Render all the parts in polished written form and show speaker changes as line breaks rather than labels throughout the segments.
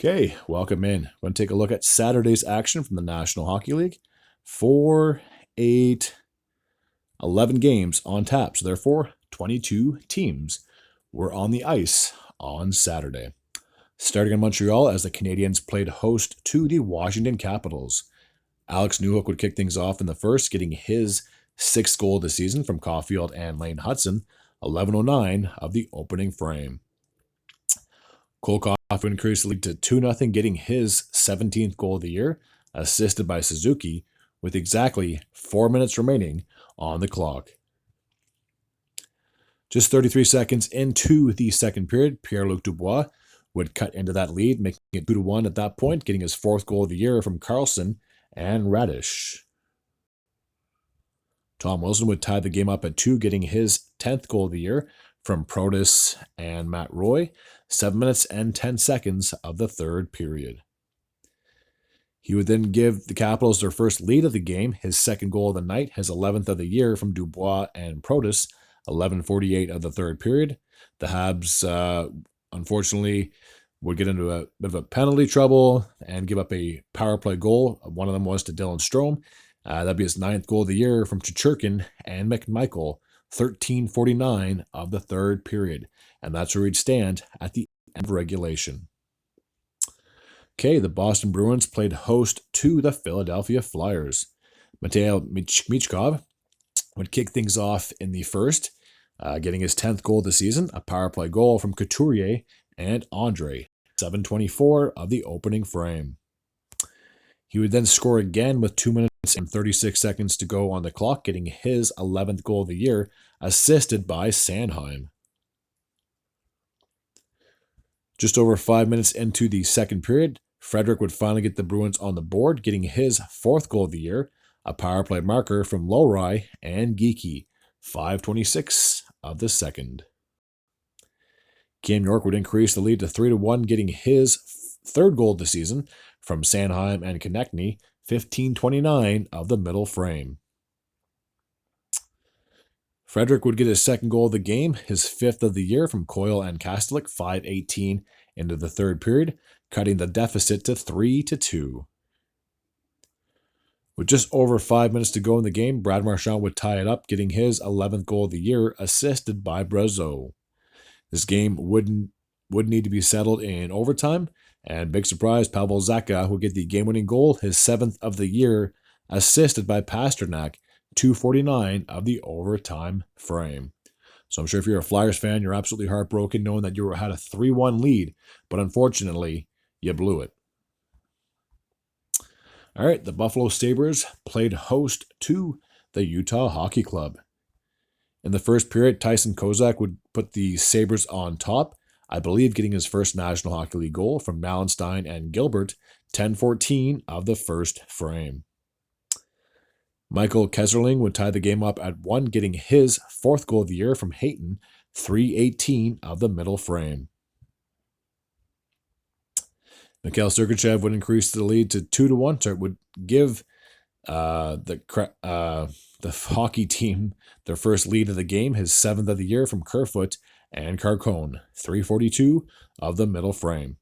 Okay, welcome in. We're going to take a look at Saturday's action from the National Hockey League. 4, 8, 11 games on tap. So therefore, 22 teams were on the ice on Saturday. Starting in Montreal as the Canadiens played host to the Washington Capitals. Alex Newhook would kick things off in the first, getting his sixth goal of the season from Caulfield and Lane Hudson, 11:09 of the opening frame. Cole Caulfield increased the lead to 2-0, getting his 17th goal of the year, assisted by Suzuki, with exactly 4 minutes remaining on the clock. Just 33 seconds into the second period, Pierre-Luc Dubois would cut into that lead, making it 2-1 at that point, getting his fourth goal of the year from Carlson and Radish. Tom Wilson would tie the game up at 2, getting his 10th goal of the year from Protas and Matt Roy, 7 minutes and 10 seconds of the third period. He would then give the Capitals their first lead of the game, his second goal of the night, his 11th of the year from Dubois and Protas, 11:48 of the third period. The Habs, unfortunately, would get into a bit of a penalty trouble and give up a power play goal. One of them was to Dylan Strome. That'd be his 9th goal of the year from Chichurkin and McMichael, 13:49 of the third period. And that's where we'd stand at the end of regulation. Okay, the Boston Bruins played host to the Philadelphia Flyers. Mateo Michkov would kick things off in the first, getting his 10th goal of the season, a power play goal from Couturier and Andre, 7:24 of the opening frame. He would then score again with 2 minutes and 36 seconds to go on the clock, getting his 11th goal of the year, assisted by Sanheim. Just over 5 minutes into the second period, Frederick would finally get the Bruins on the board, getting his 4th goal of the year, a power play marker from Lowry and Geeky, 5:26 of the second. Cam York would increase the lead to 3-1, getting his 3rd goal of the season from Sanheim and Konechny, 15:29 of the middle frame. Frederick would get his 2nd goal of the game, his 5th of the year from Coyle and Kastelik, 5:18 into the third period, cutting the deficit to 3-2. With just over 5 minutes to go in the game, Brad Marchand would tie it up, getting his 11th goal of the year, assisted by Brazeau. This game would need to be settled in overtime, and big surprise, Pavel Zacha would get the game-winning goal, his 7th of the year, assisted by Pasternak, 2:49 of the overtime frame. So I'm sure if you're a Flyers fan, you're absolutely heartbroken knowing that you had a 3-1 lead, but unfortunately, you blew it. All right, the Buffalo Sabres played host to the Utah Hockey Club. In the first period, Tyson Kozak would put the Sabres on top, I believe getting his first National Hockey League goal from Mallenstein and Gilbert, 10:14 of the first frame. Michael Kesserling would tie the game up at 1, getting his 4th goal of the year from Hayton, 3:18 of the middle frame. Mikhail Sergachev would increase the lead to 2-1, so it would give the hockey team their first lead of the game, his 7th of the year from Kerfoot and Carcone, 3:42 of the middle frame.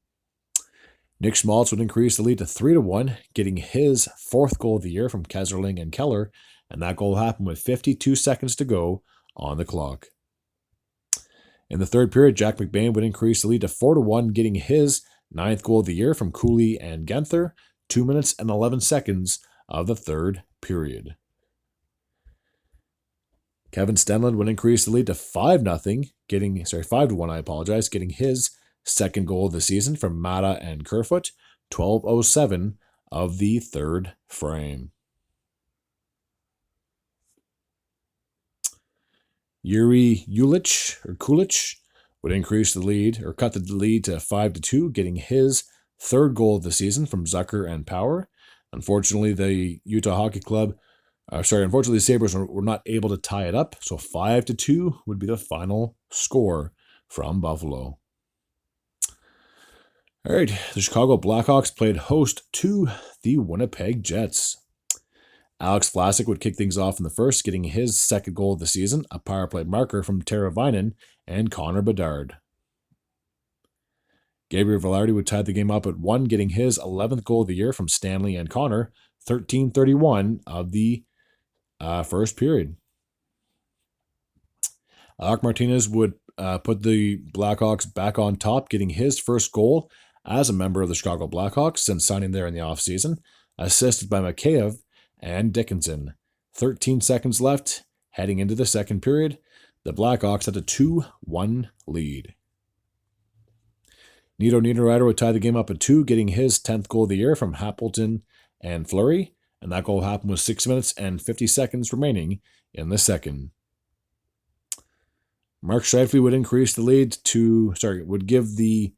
Nick Schmaltz would increase the lead to 3-1, getting his 4th goal of the year from Kesserling and Keller, and that goal happened with 52 seconds to go on the clock. In the third period, Jack McBain would increase the lead to 4-1, getting his 9th goal of the year from Cooley and Genther, 2 minutes and 11 seconds of the third period. Kevin Stenlund would increase the lead to 5-1, getting his 2nd goal of the season from Mata and Kerfoot, 12:07 of the third frame. Yuri Kulich would increase the lead, or cut the lead to 5-2, getting his 3rd goal of the season from Zucker and Power. Unfortunately, the Sabres were not able to tie it up, so 5-2 would be the final score from Buffalo. All right, the Chicago Blackhawks played host to the Winnipeg Jets. Alex Vlasic would kick things off in the first, getting his 2nd goal of the season, a power play marker from Tara Vinen and Connor Bedard. Gabriel Velarde would tie the game up at 1, getting his 11th goal of the year from Stanley and Connor, 13:31 of the first period. Alec Martinez would put the Blackhawks back on top, getting his first goal as a member of the Chicago Blackhawks since signing there in the offseason, assisted by Mikheyev and Dickinson. 13 seconds left, heading into the second period. The Blackhawks had a 2-1 lead. Nito Niederreiter would tie the game up at 2, getting his 10th goal of the year from Appleton and Fleury, and that goal happened with 6 minutes and 50 seconds remaining in the second. Mark Scheifele would increase the lead would give the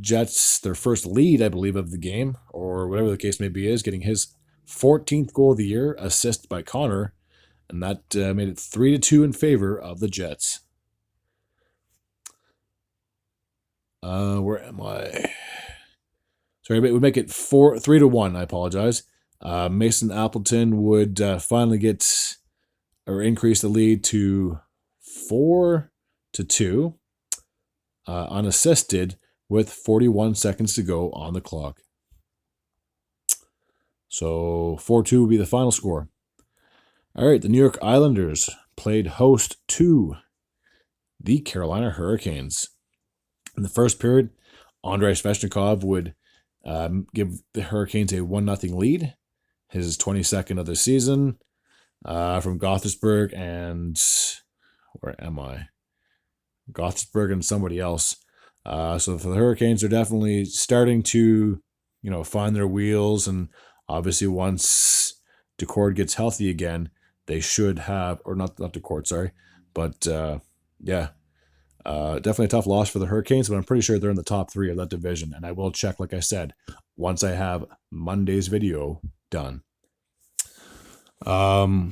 Jets their first lead, I believe, of the game, or whatever the case may be, is getting his 14th goal of the year, assisted by Connor, and that made it 3-2 in favor of the Jets. Where am I? Sorry, it would make it 3-1. I apologize. Mason Appleton would finally increase the lead to 4-2, unassisted, with 41 seconds to go on the clock. So 4-2 would be the final score. All right, the New York Islanders played host to the Carolina Hurricanes. In the first period, Andrei Svechnikov would give the Hurricanes a 1-0 lead, his 22nd of the season, from Gothenburg and where am I? Gothenburg and somebody else. So for the Hurricanes, they're definitely starting to, find their wheels, and obviously once Decord gets healthy again, they should have, or not Decord, sorry, but definitely a tough loss for the Hurricanes, but I'm pretty sure they're in the top 3 of that division, and I will check, like I said, once I have Monday's video done. I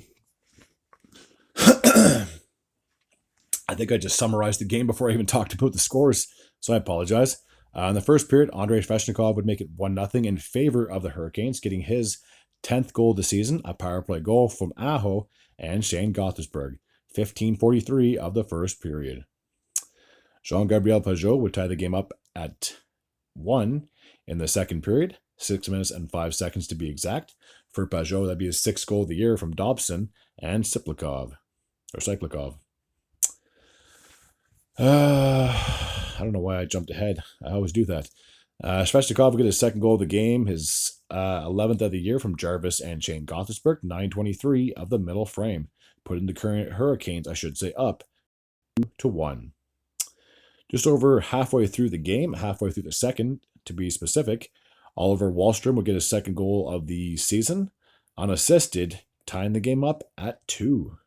think I just summarized the game before I even talked about the scores, so I apologize. In the first period, Andrei Svechnikov would make it 1-0 in favor of the Hurricanes, getting his 10th goal of the season, a power play goal from Aho and Shane Gothenburg, 15:43 of the first period. Jean-Gabriel Pageau would tie the game up at 1 in the second period, 6 minutes and 5 seconds to be exact. For Pageau, that'd be his 6th goal of the year from Dobson and Cyplikov. I don't know why I jumped ahead. I always do that. Svechnikov would get his 2nd goal of the game, his 11th of the year from Jarvis and Shane Gothenburg, 9:23 of the middle frame, putting the current Hurricanes, up 2-1. Just over halfway through the game, halfway through the second, to be specific, Oliver Wahlstrom would get his 2nd goal of the season, unassisted, tying the game up at 2.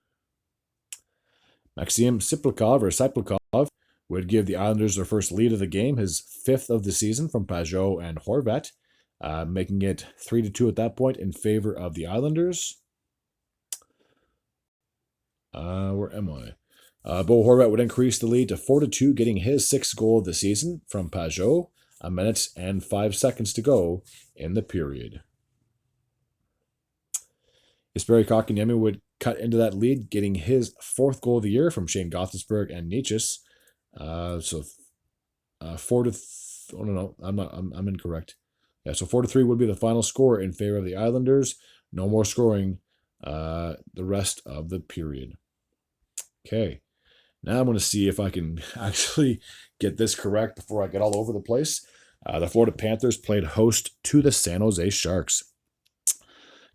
Maxim Cyplikov would give the Islanders their first lead of the game, his 5th of the season from Pageau and Horvat, making it 3-2 at that point in favor of the Islanders. Where am I? Bo Horvat would increase the lead to 4-2, getting his 6th goal of the season from Pageau, 1 minute and 5 seconds to go in the period. Jesperi Kotkaniemi would cut into that lead, getting his 4th goal of the year from Shane Gothenburg and Nietzsche. I'm incorrect. Yeah, so 4-3 would be the final score in favor of the Islanders. No more scoring the rest of the period. Okay, now I'm going to see if I can actually get this correct before I get all over the place. The Florida Panthers played host to the San Jose Sharks.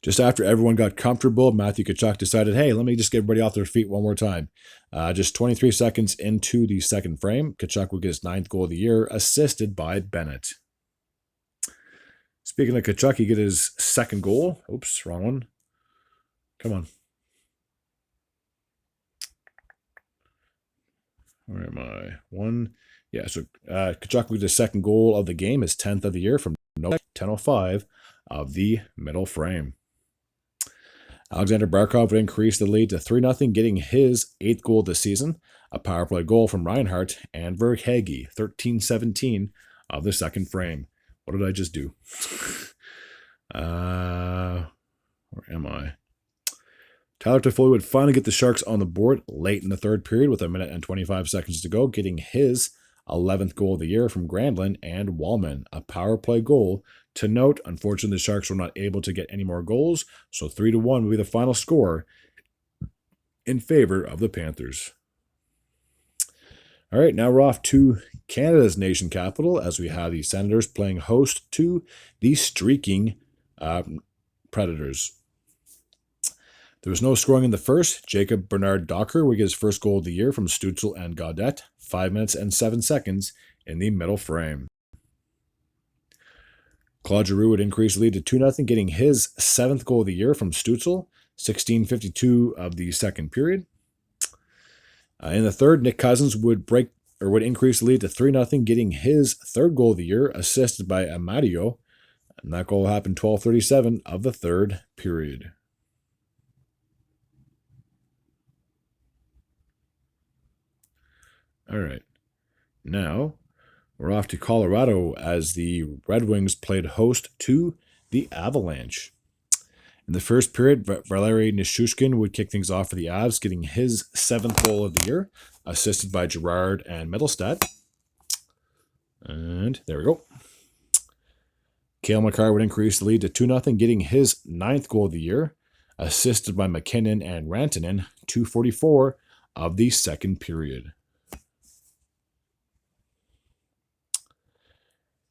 Just after everyone got comfortable, Matthew Tkachuk decided, hey, let me just get everybody off their feet one more time. Just 23 seconds into the second frame, Tkachuk would get his 9th goal of the year, assisted by Bennett. Speaking of Tkachuk, he get his 2nd goal. Oops, wrong one. Come on. Where am I? 1. Yeah, so Tkachuk would get his 2nd goal of the game, his 10th of the year from 10:05 of the middle frame. Alexander Barkov would increase the lead to 3-0, getting his 8th goal of the season, a power play goal from Reinhart and Verhaeghe, 13:17 of the second frame. What did I just do? Where am I? Tyler Toffoli would finally get the Sharks on the board late in the third period with 1 minute and 25 seconds to go, getting his 11th goal of the year from Granlund and Wallman, a power play goal. To note, unfortunately, the Sharks were not able to get any more goals, so 3-1 will be the final score in favor of the Panthers. All right, now we're off to Canada's nation capital as we have the Senators playing host to the streaking Predators. There was no scoring in the first. Jacob Bernard Docker would get his first goal of the year from Stützle and Gaudette, 5 minutes and 7 seconds in the middle frame. Claude Giroux would increase the lead to 2-0, getting his 7th goal of the year from Stützle, 16:52 of the second period. In the third, Nick Cousins would increase the lead to 3-0, getting his 3rd goal of the year, assisted by Amadio, and that goal happened 12:37 of the 3rd period. All right, now we're off to Colorado as the Red Wings played host to the Avalanche. In the first period, Valeri Nichushkin would kick things off for the Avs, getting his 7th goal of the year, assisted by Girard and Mittelstadt. And there we go. Cale Makar would increase the lead to 2-0, getting his 9th goal of the year, assisted by McKinnon and Rantanen, 2:44 of the second period.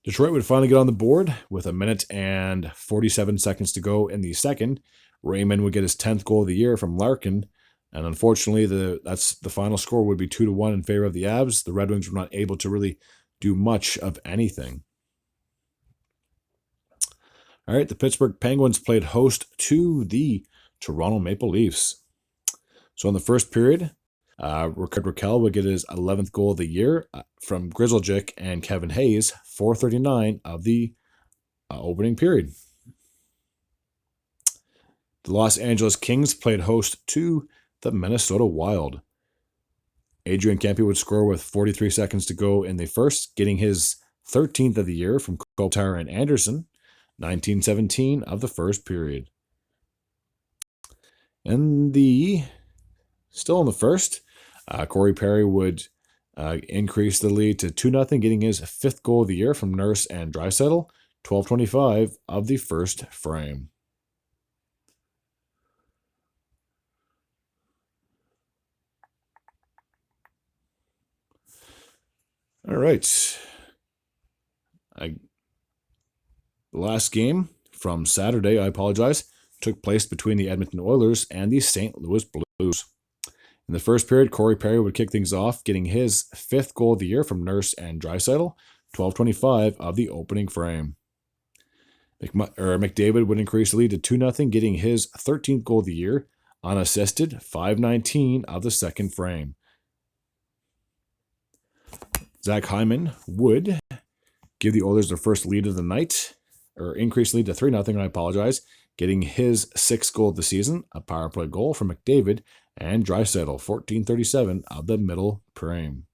Detroit would finally get on the board with 1 minute and 47 seconds to go in the second. Raymond would get his 10th goal of the year from Larkin, and unfortunately, the final score would be 2-1 in favor of the Avs. The Red Wings were not able to really do much of anything. All right, the Pittsburgh Penguins played host to the Toronto Maple Leafs. So in the first period, Rickard Rakell would get his 11th goal of the year from Grizzlejic and Kevin Hayes, 4:39 of the opening period. The Los Angeles Kings played host to the Minnesota Wild. Adrian Kempe would score with 43 seconds to go in the first, getting his 13th of the year from Kopitar and Anderson, 19:17 of the first period. Still in the first, Corey Perry would increase the lead to 2-0, getting his 5th goal of the year from Nurse and Draisaitl, 12:25 of the first frame. All right. The last game from Saturday, took place between the Edmonton Oilers and the St. Louis Blues. In the first period, Corey Perry would kick things off, getting his 5th goal of the year from Nurse and Draisaitl, 12:25 of the opening frame. McDavid would increase the lead to 2-0, getting his 13th goal of the year, unassisted, 5:19 of the second frame. Zach Hyman would give the Oilers their first lead of the night, or increase the lead to 3-0, getting his 6th goal of the season, a power play goal from McDavid and Draisaitl, 14:37 of the middle frame.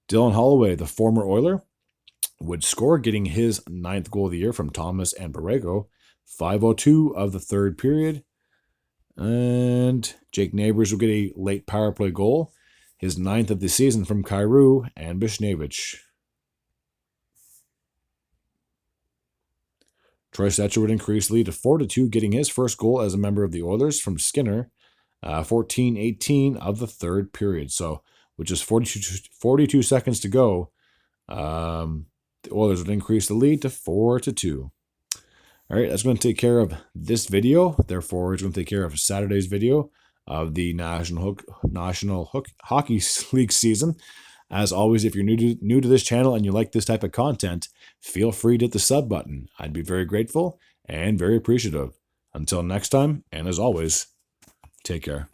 Dylan Holloway, the former Oiler, would score, getting his 9th goal of the year from Thomas and Borrego, 5:02 of the third period. And Jake Neighbors will get a late power play goal, his 9th of the season from Kyrou and Bishnevich. Troy Stecher would increase the lead to 4-2, getting his first goal as a member of the Oilers from Skinner, 14:18 of the third period. So, with just 42 seconds to go, the Oilers would increase the lead to 4-2. All right, that's going to take care of this video. Therefore, it's going to take care of Saturday's video of the National Hockey League season. As always, if you're new to this channel and you like this type of content, feel free to hit the sub button. I'd be very grateful and very appreciative. Until next time, and as always, take care.